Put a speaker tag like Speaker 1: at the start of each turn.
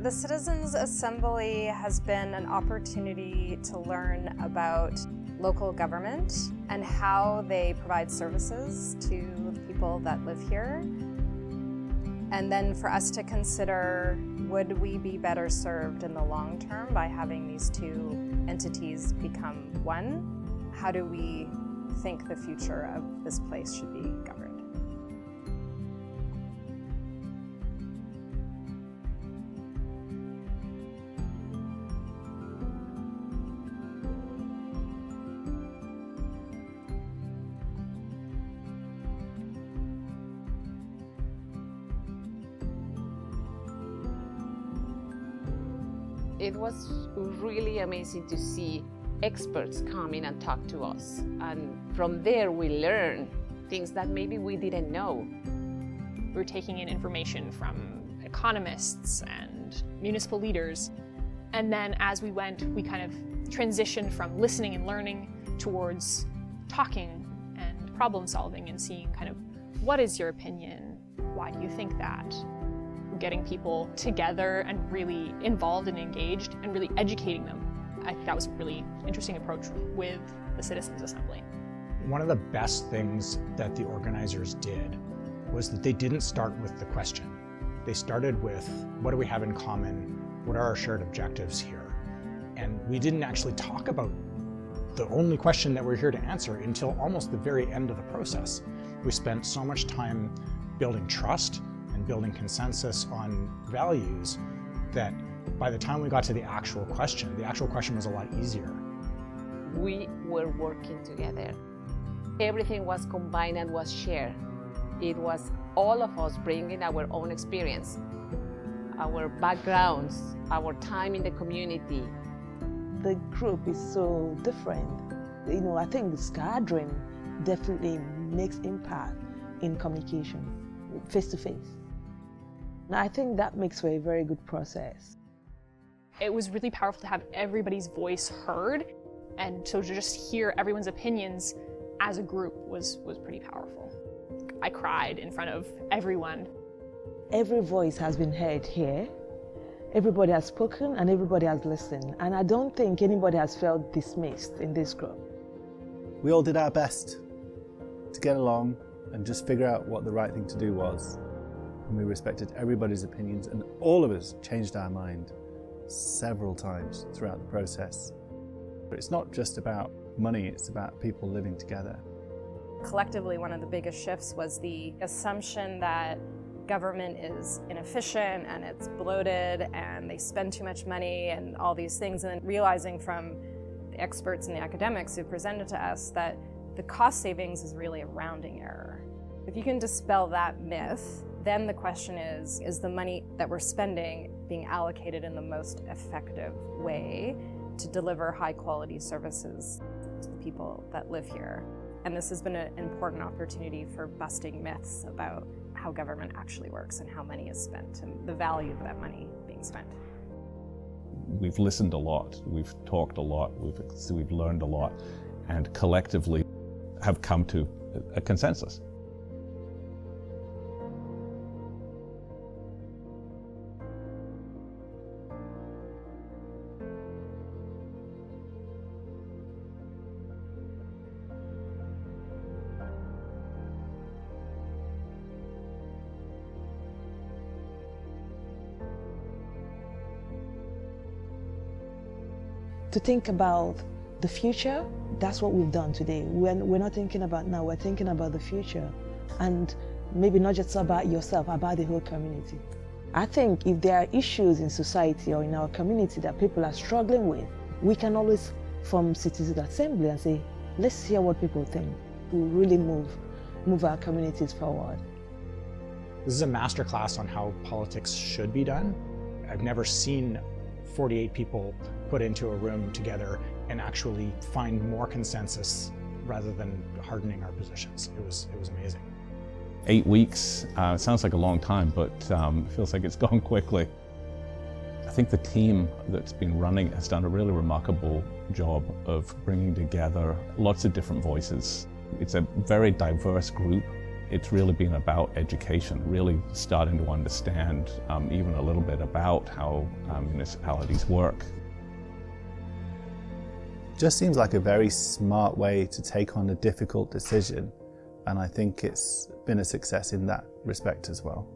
Speaker 1: The Citizens Assembly has been an opportunity to learn about local government and how they provide services to the people that live here. And then for us to consider, would we be better served in the long term by having these two entities become one? How do we think the future of this place should be governed?
Speaker 2: It was really amazing to see experts come in and talk to us. And from there we learn things that maybe we didn't know.
Speaker 3: We were taking in information from economists and municipal leaders. And then as we went, we kind of transitioned from listening and learning towards talking and problem solving and seeing kind of, what is your opinion? Why do you think that? Getting people together and really involved and engaged and really educating them. I think that was a really interesting approach with the Citizens Assembly.
Speaker 4: One of the best things that the organizers did was that they didn't start with the question. They started with, what do we have in common? What are our shared objectives here? And we didn't actually talk about the only question that we're here to answer until almost the very end of the process. We spent so much time building trust and building consensus on values that by the time we got to the actual question was a lot easier.
Speaker 2: We were working together. Everything was combined and was shared. It was all of us bringing our own experience, our backgrounds, our time in the community.
Speaker 5: The group is so different. I think this gathering definitely makes impact in communication, face to face. And I think that makes for a very good process.
Speaker 3: It was really powerful to have everybody's voice heard, and so to just hear everyone's opinions as a group was pretty powerful. I cried in front of everyone.
Speaker 5: Every voice has been heard here. Everybody has spoken and everybody has listened, and I don't think anybody has felt dismissed in this group.
Speaker 6: We all did our best to get along and just figure out what the right thing to do was. And we respected everybody's opinions, and all of us changed our mind several times throughout the process. But it's not just about money, it's about people living together.
Speaker 1: Collectively, one of the biggest shifts was the assumption that government is inefficient and it's bloated and they spend too much money and all these things, and then realizing from the experts and the academics who presented to us that the cost savings is really a rounding error. If you can dispel that myth, then the question is the money that we're spending being allocated in the most effective way to deliver high quality services to the people that live here? And this has been an important opportunity for busting myths about how government actually works and how money is spent and the value of that money being spent.
Speaker 7: We've listened a lot, we've talked a lot, we've learned a lot, and collectively have come to a consensus.
Speaker 5: To think about the future, that's what we've done today. We're not thinking about now, we're thinking about the future. And maybe not just about yourself, about the whole community. I think if there are issues in society or in our community that people are struggling with, we can always form Citizens Assembly and say, let's hear what people think. We'll really move our communities forward.
Speaker 4: This is a masterclass on how politics should be done. I've never seen 48 people put into a room together and actually find more consensus rather than hardening our positions. It was amazing.
Speaker 7: 8 weeks, sounds like a long time, but it feels like it's gone quickly. I think the team that's been running has done a really remarkable job of bringing together lots of different voices. It's a very diverse group. It's really been about education, really starting to understand even a little bit about how municipalities work.
Speaker 6: Just seems like a very smart way to take on a difficult decision, and I think it's been a success in that respect as well.